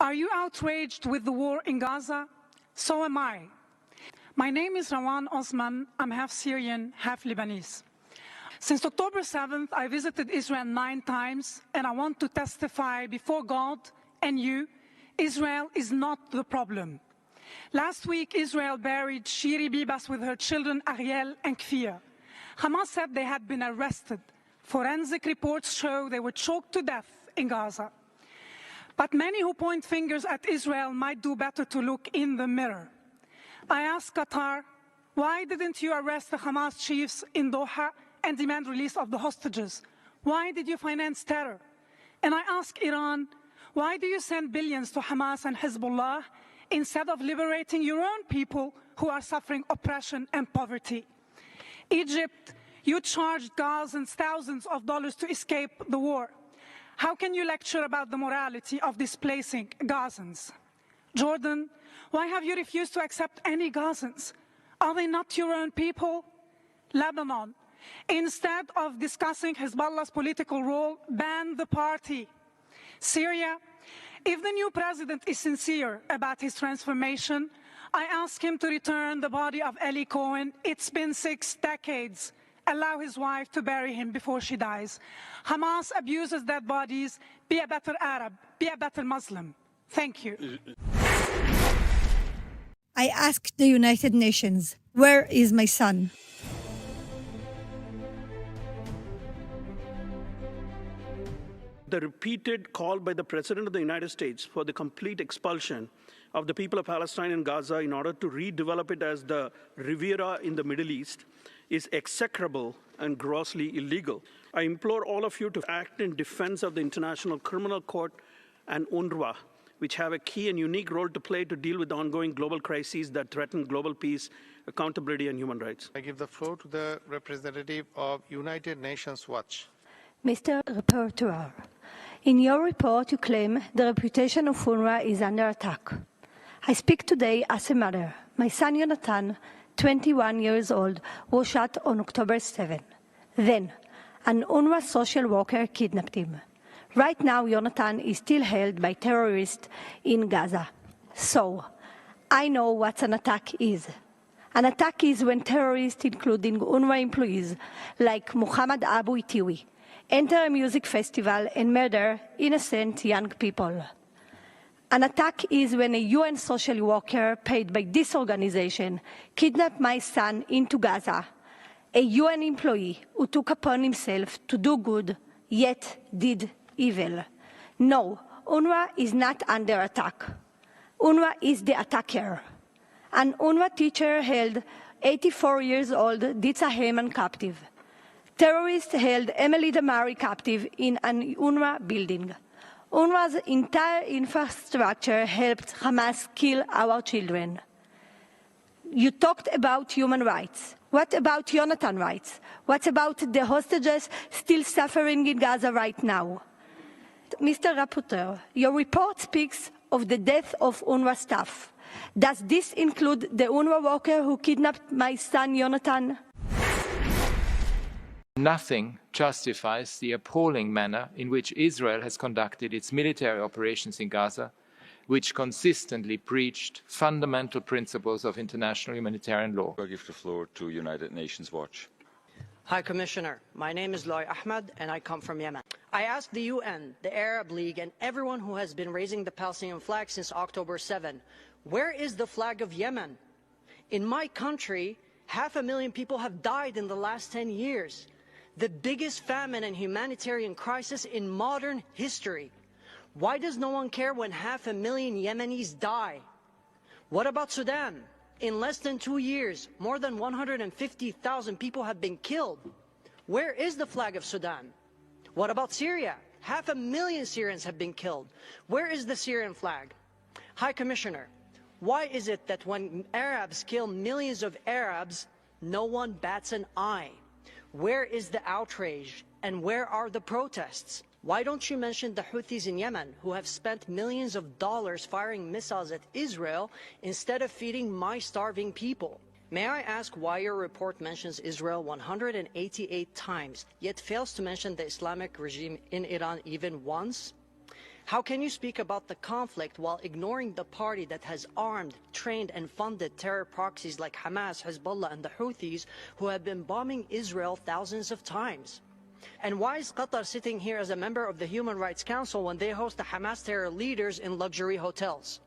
Are you outraged with the war in Gaza? So am I. My name is Rawan Osman. I'm half Syrian, half Lebanese. Since October 7th, I visited Israel 9 times, and I want to testify before God and you, Israel is not the problem. Last week, Israel buried Shiri Bibas with her children Ariel and Kfir. Hamas said they had been arrested. Forensic reports show they were choked to death in Gaza. But many who point fingers at Israel might do better to look in the mirror. I asked Qatar, why didn't you arrest the Hamas chiefs in Doha and demand release of the hostages? Why did you finance terror? And I asked Iran, why do you send billions to Hamas and Hezbollah instead of liberating your own people who are suffering oppression and poverty? Egypt, you charged Gazans thousands of dollars to escape the war. How can you lecture about the morality of displacing Gazans? Jordan, why have you refused to accept any Gazans? Are they not your own people? Lebanon, instead of discussing Hezbollah's political role, ban the party. Syria, if the new president is sincere about his transformation, I ask him to return the body of Eli Cohen. It's been 6 decades. Allow his wife to bury him before she dies. Hamas abuses dead bodies. Be a better Arab. Be a better Muslim. Thank you. I asked the United Nations, where is my son? The repeated call by the President of the United States for the complete expulsion of the people of Palestine and Gaza in order to redevelop it as the Riviera in the Middle East is execrable and grossly illegal. I implore all of you to act in defense of the International Criminal Court and UNRWA, which have a key and unique role to play to deal with the ongoing global crises that threaten global peace, accountability, and human rights. I give the floor to the representative of United Nations Watch. Mr. Rapporteur, in your report you claim the reputation of UNRWA is under attack. I speak today as a mother. My son Jonathan, 21 years old, was shot on October 7. Then, an UNRWA social worker kidnapped him. Right now, Jonathan is still held by terrorists in Gaza. So, I know what an attack is. An attack is when terrorists, including UNRWA employees like Muhammad Abu Itiwi, enter a music festival and murder innocent young people. An attack is when a UN social worker paid by this organization kidnapped my son into Gaza, a UN employee who took upon himself to do good, yet did evil. No, UNRWA is not under attack. UNRWA is the attacker. An UNRWA teacher held 84 years old Ditsa Heyman captive. Terrorists held Emily Damari captive in an UNRWA building. UNRWA's entire infrastructure helped Hamas kill our children. You talked about human rights. What about Jonathan's rights? What about the hostages still suffering in Gaza right now? Mr. Rapporteur, your report speaks of the death of UNRWA staff. Does this include the UNRWA worker who kidnapped my son Jonathan? Nothing justifies the appalling manner in which Israel has conducted its military operations in Gaza, which consistently breached fundamental principles of international humanitarian law. I give the floor to United Nations Watch. High Commissioner, my name is Loy Ahmed and I come from Yemen. I ask the UN, the Arab League, and everyone who has been raising the Palestinian flag since October 7, where is the flag of Yemen? In my country, 500,000 people have died in the last 10 years. The biggest famine and humanitarian crisis in modern history. Why does no one care when 500,000 Yemenis die? What about Sudan? In less than 2 years, more than 150,000 people have been killed. Where is the flag of Sudan? What about Syria? 500,000 Syrians have been killed. Where is the Syrian flag? High Commissioner, why is it that when Arabs kill millions of Arabs, no one bats an eye? Where is the outrage and where are the protests? Why don't you mention the Houthis in Yemen who have spent millions of dollars firing missiles at Israel instead of feeding my starving people? May I ask why your report mentions Israel 188 times, yet fails to mention the Islamic regime in Iran even once? How can you speak about the conflict while ignoring the party that has armed, trained, and funded terror proxies like Hamas, Hezbollah, and the Houthis, who have been bombing Israel thousands of times? And why is Qatar sitting here as a member of the Human Rights Council when they host the Hamas terror leaders in luxury hotels?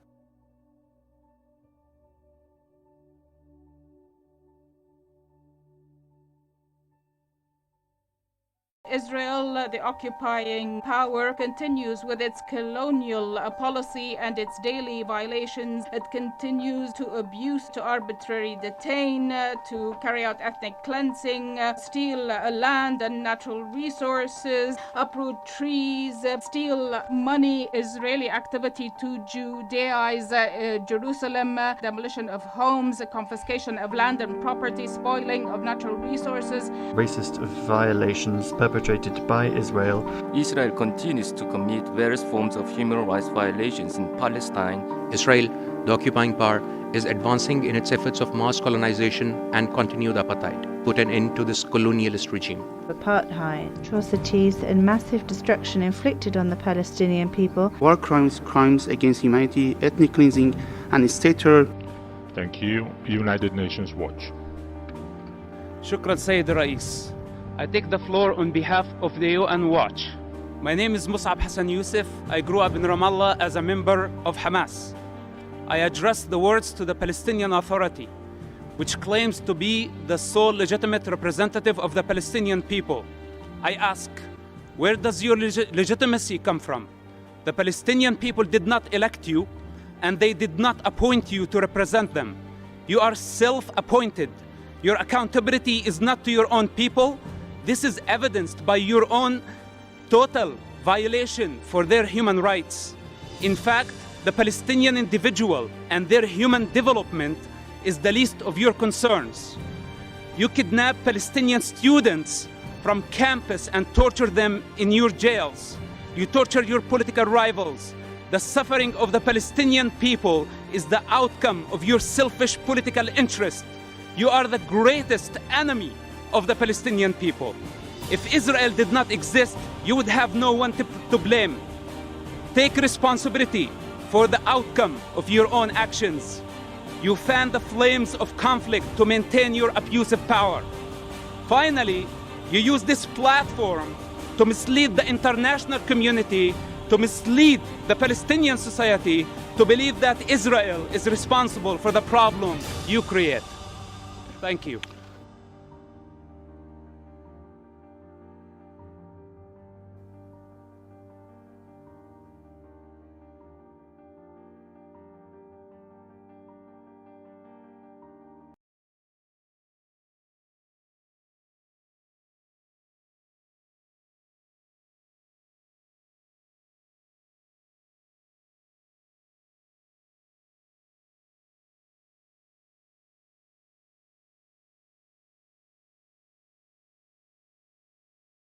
Israel, the occupying power, continues with its colonial policy and its daily violations. It continues to abuse, to arbitrarily detain, to carry out ethnic cleansing, steal land and natural resources, uproot trees, steal money, Israeli activity to Judaize Jerusalem, demolition of homes, confiscation of land and property, spoiling of natural resources. Racist violations perpetrated by Israel. Israel continues to commit various forms of human rights violations in Palestine. Israel, the occupying power, is advancing in its efforts of mass colonization and continued apartheid. Put an end to this colonialist regime. Apartheid, atrocities and massive destruction inflicted on the Palestinian people. War crimes, crimes against humanity, ethnic cleansing and state terror. Thank you. United Nations Watch. Shukran Sayyid Rais. I take the floor on behalf of the UN Watch. My name is Mus'ab Hassan Youssef. I grew up in Ramallah as a member of Hamas. I address the words to the Palestinian Authority, which claims to be the sole legitimate representative of the Palestinian people. I ask, where does your legitimacy come from? The Palestinian people did not elect you, and they did not appoint you to represent them. You are self-appointed. Your accountability is not to your own people. This is evidenced by your own total violation for their human rights. In fact, the Palestinian individual and their human development is the least of your concerns. You kidnap Palestinian students from campus and torture them in your jails. You torture your political rivals. The suffering of the Palestinian people is the outcome of your selfish political interest. You are the greatest enemy of the Palestinian people. If Israel did not exist, you would have no one to blame. Take responsibility for the outcome of your own actions. You fan the flames of conflict to maintain your abusive power. Finally, you use this platform to mislead the international community, to mislead the Palestinian society, to believe that Israel is responsible for the problem you create. Thank you.